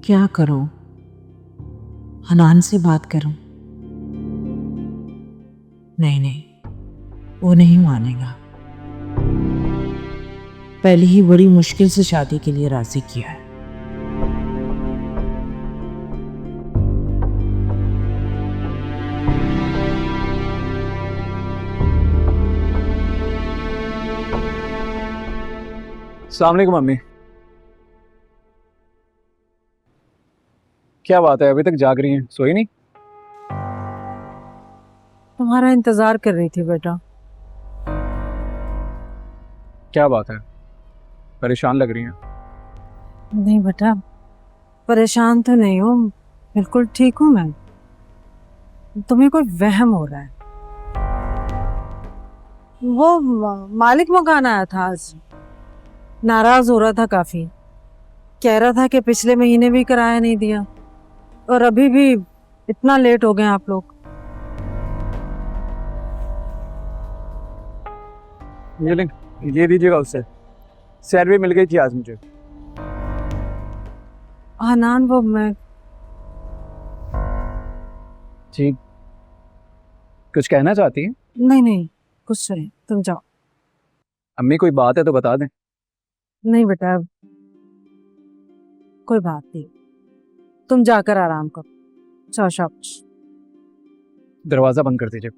क्या करूं? हनान से बात करूं? नहीं नहीं, वो नहीं मानेगा। पहले ही बड़ी मुश्किल से शादी के लिए राजी किया है। अस्सलाम वालेकुम मम्मी। क्या बात है, अभी तक जाग रही हैं, सोई नहीं? तुम्हारा इंतजार कर रही थी बेटा। क्या बात है, परेशान लग रही हैं। नहीं बेटा, परेशान तो नहीं हूँ, बिल्कुल ठीक हूँ मैं। तुम्हें कोई वहम हो रहा है। वो मालिक मकान आया था आज, नाराज हो रहा था काफी। कह रहा था कि पिछले महीने भी किराया नहीं दिया और अभी भी इतना लेट हो गए आप लोग। ये दीजिएगा उससे, सैलरी मिल गई थी आज मुझे। हनान, वो मैं जी, कुछ कहना चाहती हैं? नहीं नहीं, कुछ नहीं, तुम जाओ। अम्मी कोई बात है तो बता दें। नहीं बेटा, कोई बात नहीं, तुम जाकर आराम करो। जाओ शाबाश। दरवाजा बंद कर दीजिए।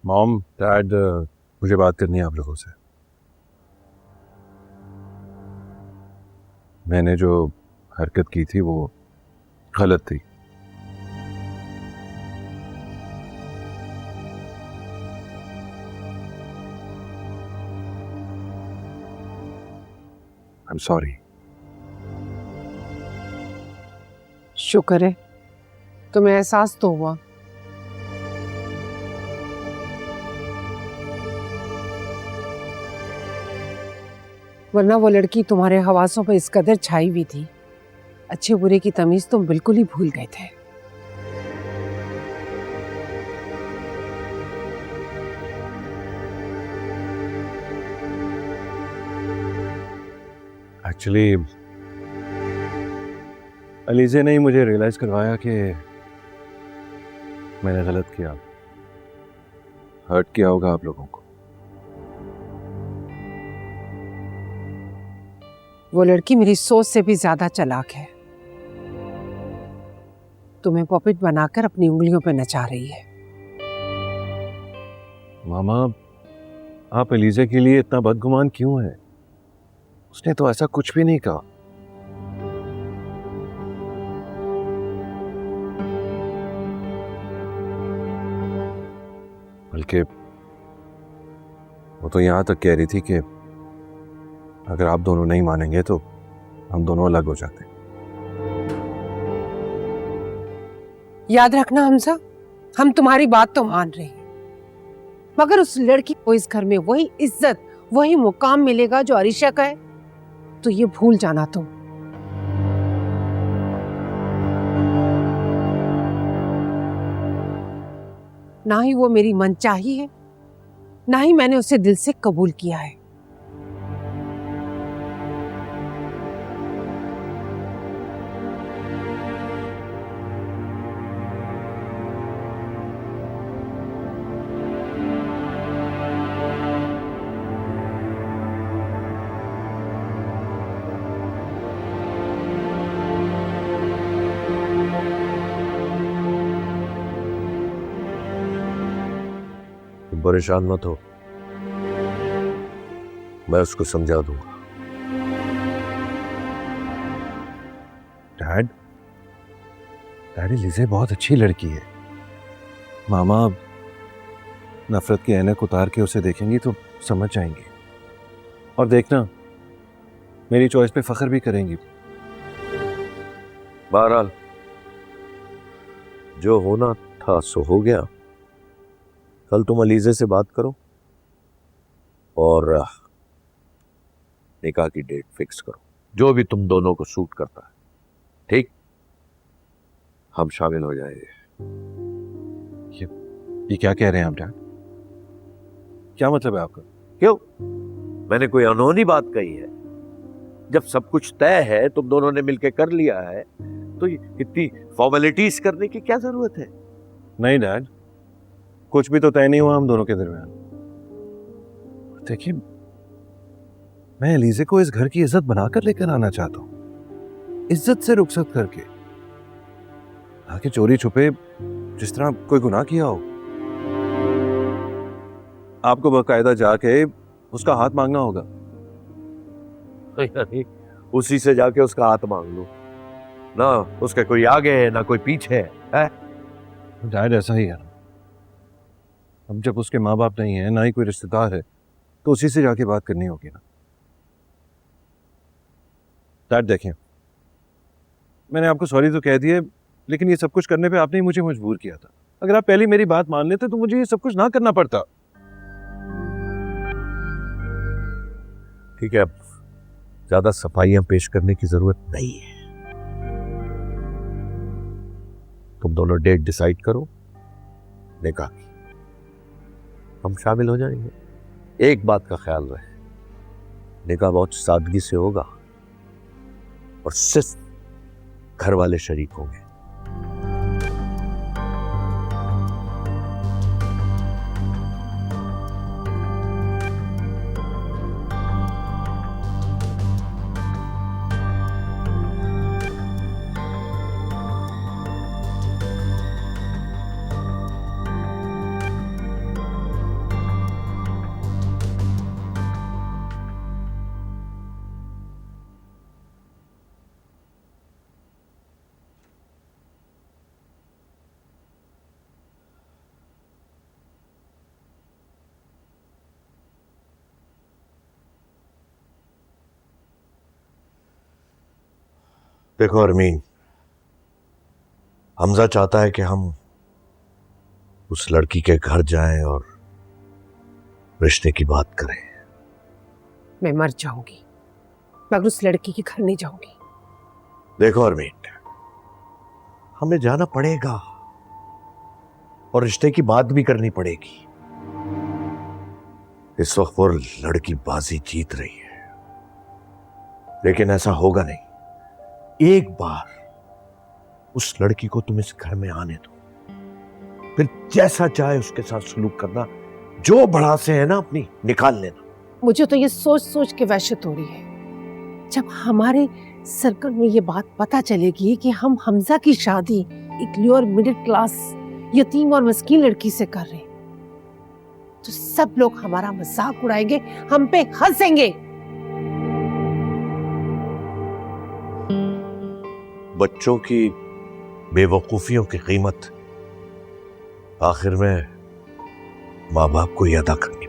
मॉम, डैड, मुझे बात करनी है आप लोगों से। मैंने जो हरकत की थी वो गलत थी। I am sorry. शुक्र है तुम्हें एहसास तो हुआ। वरना वो लड़की तुम्हारे हवासों पर इस कदर छाई हुई थी, अच्छे बुरे की तमीज तुम बिल्कुल ही भूल गए थे। एक्चुअली अलीजे ने ही मुझे रियलाइज करवाया कि मैंने गलत किया, हर्ट किया होगा आप लोगों को। वो लड़की मेरी सोच से भी ज्यादा चालाक है, तुम्हें पॉपेट बनाकर अपनी उंगलियों पे नचा रही है। मामा, आप अलीजे के लिए इतना बदगुमान क्यों हैं? उसने तो ऐसा कुछ भी नहीं कहा। बल्कि वो तो यहां तक कह रही थी कि अगर आप दोनों नहीं मानेंगे तो हम दोनों अलग हो जाते हैं। याद रखना हमजा, हम तुम्हारी बात तो मान रहे हैं, मगर उस लड़की को इस घर में वही इज्जत, वही मुकाम मिलेगा जो अरीशा का है, तो ये भूल जाना तुम। ना ही वो मेरी मनचाही है, ना ही मैंने उसे दिल से कबूल किया है। तुम परेशान मत हो, मैं उसको समझा दूंगा। डैड, डैडी, लिज़े बहुत अच्छी लड़की है। मामा नफरत की ऐनक उतार के उसे देखेंगी तो समझ जाएंगी। और देखना, मेरी चॉइस पे फख्र भी करेंगी। बहरहाल जो होना था सो हो गया। कल तुम अलीजे से बात करो और निकाह की डेट फिक्स करो, जो भी तुम दोनों को सूट करता है। ठीक, हम शामिल हो जाएंगे। ये क्या कह रहे हैं आप डैड? क्या मतलब है आपका? क्यों, मैंने कोई अनहोनी बात कही है? जब सब कुछ तय है, तुम दोनों ने मिलकर कर लिया है, तो इतनी फॉर्मेलिटीज करने की क्या जरूरत है? नहीं डैड, कुछ भी तो तय नहीं हुआ हम दोनों के दरमियान। देखिए, मैं एलिजे को इस घर की इज्जत बनाकर लेकर आना चाहता हूं, इज्जत से रुखसत करके, ताकि चोरी छुपे जिस तरह कोई गुनाह किया हो। आपको बाकायदा जाके उसका हाथ मांगना होगा। यानी उसी से जाके उसका हाथ मांग लो ना, उसके कोई आगे है ना कोई पीछे है? डैड ऐसा ही है ना, अब जब उसके माँ बाप नहीं है, ना ही कोई रिश्तेदार है, तो उसी से जाके बात करनी होगी ना। डैड देखें, मैंने आपको सॉरी तो कह दिए, लेकिन ये सब कुछ करने पे आपने ही मुझे मजबूर किया था। अगर आप पहले मेरी बात मान लेते तो मुझे ये सब कुछ ना करना पड़ता। ठीक है, अब ज्यादा सफाइयां पेश करने की जरूरत नहीं है। तुम दोनों डेट डिसाइड करो निकाह की, हम शामिल हो जाएंगे। एक बात का ख्याल रहे, निकाह बहुत सादगी से होगा और सिर्फ घर वाले शरीक होंगे। देखो अरमीन, हमजा चाहता है कि हम उस लड़की के घर जाएं और रिश्ते की बात करें। मैं मर जाऊंगी मगर उस लड़की के घर नहीं जाऊंगी। देखो अरमीन, हमें जाना पड़ेगा और रिश्ते की बात भी करनी पड़ेगी। इस वक्त वो लड़की बाजी जीत रही है, लेकिन ऐसा होगा नहीं। एक बार उस लड़की को तुम इस घर में आने दो, फिर जैसा चाहे उसके साथ सलूक करना, जो भड़ासे है ना अपनी निकाल लेना। मुझे तो ये सोच सोच के वहशत हो रही है, जब हमारे सर्कल में ये बात पता चलेगी कि हम हमजा की शादी एक लोअर मिडिल क्लास यतीम और मस्कीन लड़की से कर रहे हैं, तो सब लोग हमारा मजाक उड़ाएंगे, हम पे हंसेंगे। बच्चों की बेवकूफियों की कीमत आखिर में माँ बाप को ही अदा करनी